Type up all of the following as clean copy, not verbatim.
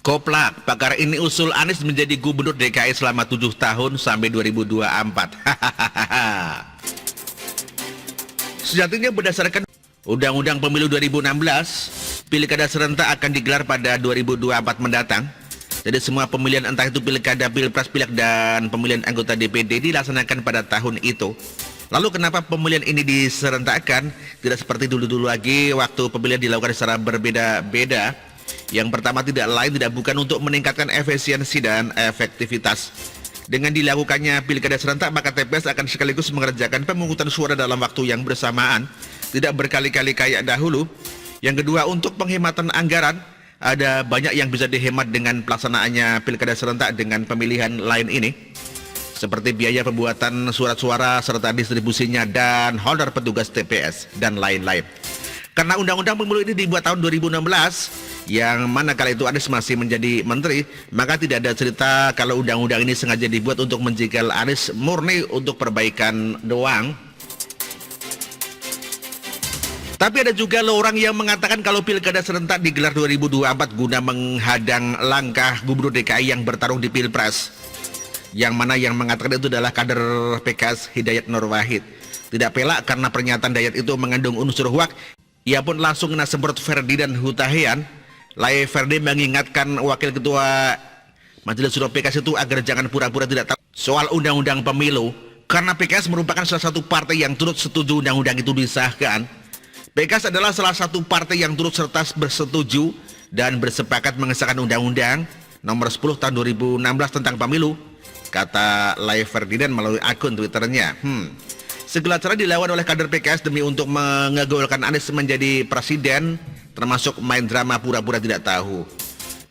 Koplak, pakar ini usul Anies menjadi gubernur DKI selama 7 tahun sampai 2024. Sejatinya berdasarkan Undang-Undang Pemilu 2016, pilkada serentak akan digelar pada 2024 mendatang. Jadi semua pemilihan entah itu pilkada, pilpres, pileg, dan pemilihan anggota DPD dilaksanakan pada tahun itu. Lalu kenapa pemilihan ini diserentakkan? Tidak seperti dulu-dulu lagi waktu pemilihan dilakukan secara berbeda-beda. Yang pertama tidak lain tidak bukan untuk meningkatkan efisiensi dan efektivitas. Dengan dilakukannya pilkada serentak, maka TPS akan sekaligus mengerjakan pemungutan suara dalam waktu yang bersamaan, tidak berkali-kali kayak dahulu. Yang kedua, untuk penghematan anggaran, ada banyak yang bisa dihemat dengan pelaksanaannya pilkada serentak dengan pemilihan lain ini, seperti biaya pembuatan surat suara serta distribusinya dan holder petugas TPS dan lain-lain. Karena undang-undang pemilu ini dibuat tahun 2016, yang mana kala itu Anies masih menjadi menteri, maka tidak ada cerita kalau undang-undang ini sengaja dibuat untuk menjegal Anies, murni untuk perbaikan doang. Tapi ada juga orang yang mengatakan kalau pilkada serentak digelar 2024 guna menghadang langkah gubernur DKI yang bertarung di pilpres. Yang mana yang mengatakan itu adalah kader PKS Hidayat Nur Wahid. Tidak pelak karena pernyataan Dayat itu mengandung unsur hoak. Ia pun langsung kena semprot Ferdinand Hutahian. Lai Ferdi mengingatkan wakil ketua Majelis Suro PKS itu agar jangan pura-pura tidak tahu soal undang-undang pemilu, karena PKS merupakan salah satu partai yang turut setuju undang-undang itu disahkan. PKS adalah salah satu partai yang turut serta bersetuju dan bersepakat mengesahkan undang-undang nomor 10 tahun 2016 tentang pemilu, kata Lai Ferdinand melalui akun Twitternya. Segala cara dilawan oleh kader PKS demi untuk mengegolkan Anies menjadi presiden, termasuk main drama pura-pura tidak tahu.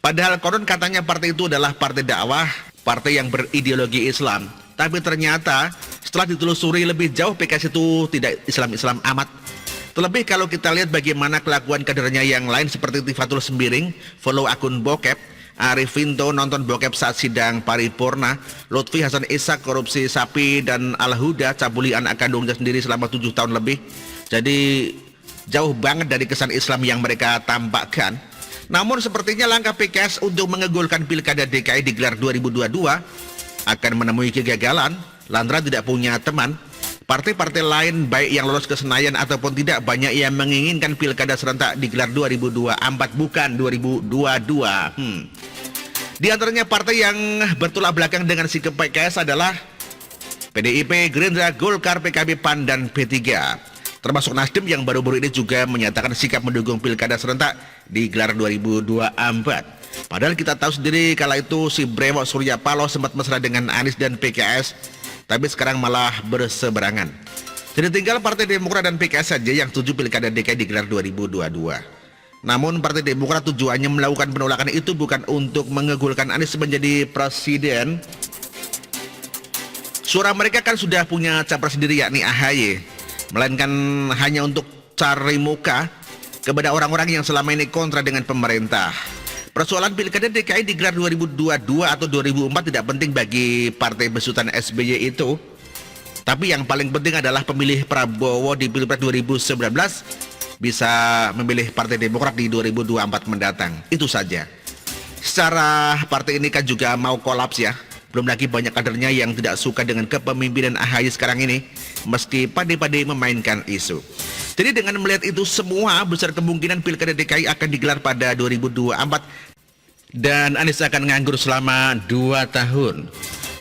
Padahal konon katanya partai itu adalah partai dakwah, partai yang berideologi Islam. Tapi ternyata setelah ditelusuri lebih jauh, PKS itu tidak Islam-Islam amat. Terlebih kalau kita lihat bagaimana kelakuan kadernya yang lain seperti Tifatul Sembiring, follow akun bokep, Arif Vinto nonton bokep saat sidang paripurna, Lutfi Hasan Ishak korupsi sapi, dan Al-Huda cabuli anak kandungnya sendiri selama 7 tahun lebih. Jadi jauh banget dari kesan Islam yang mereka tampakkan. Namun sepertinya langkah PKS untuk mengegolkan pilkada DKI digelar 2022 akan menemui kegagalan lantaran tidak punya teman. Partai-partai lain baik yang lolos ke Senayan ataupun tidak banyak yang menginginkan pilkada serentak digelar 2024 bukan 2022. Di antaranya partai yang bertolak belakang dengan sikap PKS adalah PDIP, Gerindra, Golkar, PKB, PAN, dan P3. Termasuk Nasdem yang baru-baru ini juga menyatakan sikap mendukung pilkada serentak digelar 2024. Padahal kita tahu sendiri kala itu si Brewok Surya Paloh sempat mesra dengan Anies dan PKS, tapi sekarang malah berseberangan. Jadi tinggal Partai Demokrat dan PKS saja yang setuju pilkada DKI digelar 2022. Namun Partai Demokrat tujuannya melakukan penolakan itu bukan untuk mengegulkan Anies menjadi presiden. Suara mereka kan sudah punya capres sendiri yakni AHY, melainkan hanya untuk cari muka kepada orang-orang yang selama ini kontra dengan pemerintah. Persoalan pilkada DKI digelar 2022 atau 2004 tidak penting bagi partai besutan SBY itu. Tapi yang paling penting adalah pemilih Prabowo di Pilpres 2019 bisa memilih Partai Demokrat di 2024 mendatang. Itu saja. Secara partai ini kan juga mau kolaps ya. Belum lagi banyak kadernya yang tidak suka dengan kepemimpinan AHY sekarang ini, meski pandai-pandai memainkan isu. Jadi dengan melihat itu semua, besar kemungkinan pilkada DKI akan digelar pada 2024 dan Anies akan nganggur selama 2 tahun.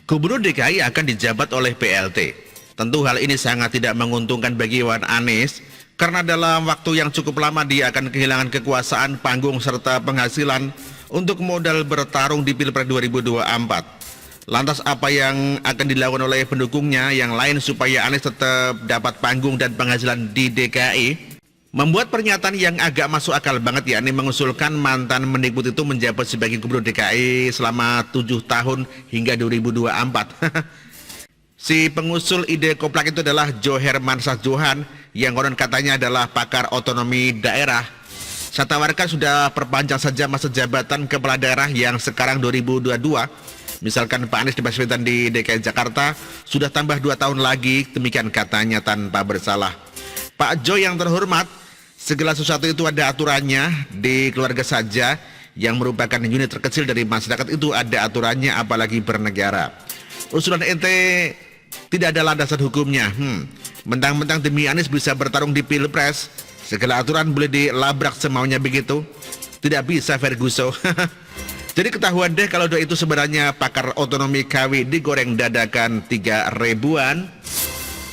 Gubernur DKI akan dijabat oleh PLT. Tentu hal ini sangat tidak menguntungkan bagi Wan Anies, karena dalam waktu yang cukup lama dia akan kehilangan kekuasaan, panggung, serta penghasilan untuk modal bertarung di Pilpres 2024. Lantas apa yang akan dilakukan oleh pendukungnya yang lain supaya Anies tetap dapat panggung dan penghasilan di DKI? Membuat pernyataan yang agak masuk akal banget, yakni mengusulkan mantan Mendikbud itu menjabat sebagai gubernur DKI selama 7 tahun hingga 2024. Si pengusul ide koplak itu adalah Joher Mansah Johan yang konon katanya adalah pakar otonomi daerah. Saya tawarkan sudah perpanjang saja masa jabatan kepala daerah yang sekarang 2022. Misalkan Pak Anies Baswedan di DKI Jakarta sudah tambah 2 tahun lagi, demikian katanya tanpa bersalah. Pak Jo yang terhormat, segala sesuatu itu ada aturannya, di keluarga saja yang merupakan unit terkecil dari masyarakat itu ada aturannya, apalagi bernegara. Usulan ente tidak ada landasan hukumnya. Mentang-mentang demi Anies bisa bertarung di Pilpres, segala aturan boleh dilabrak semaunya begitu? Tidak bisa, Ferguson. Jadi ketahuan deh kalau itu sebenarnya pakar otonomi KW digoreng dadakan 3 ribuan.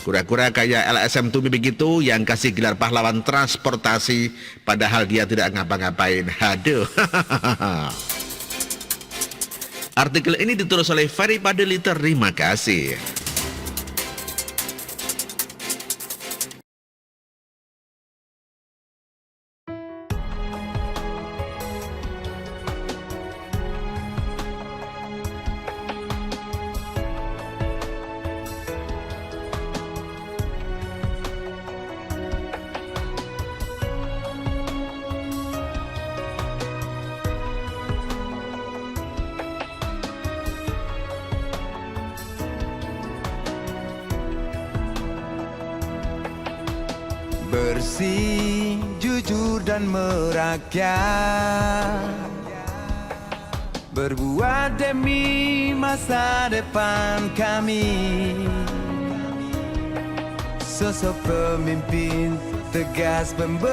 Kura-kura kayak LSM Tumi begitu yang kasih gelar pahlawan transportasi padahal dia tidak ngapa-ngapain. Aduh. Artikel ini ditulis oleh Ferry Padeliter. Terima kasih. Bersih, jujur dan merakyat, berbuat demi masa depan kami. Sosok pemimpin tegas pemberani,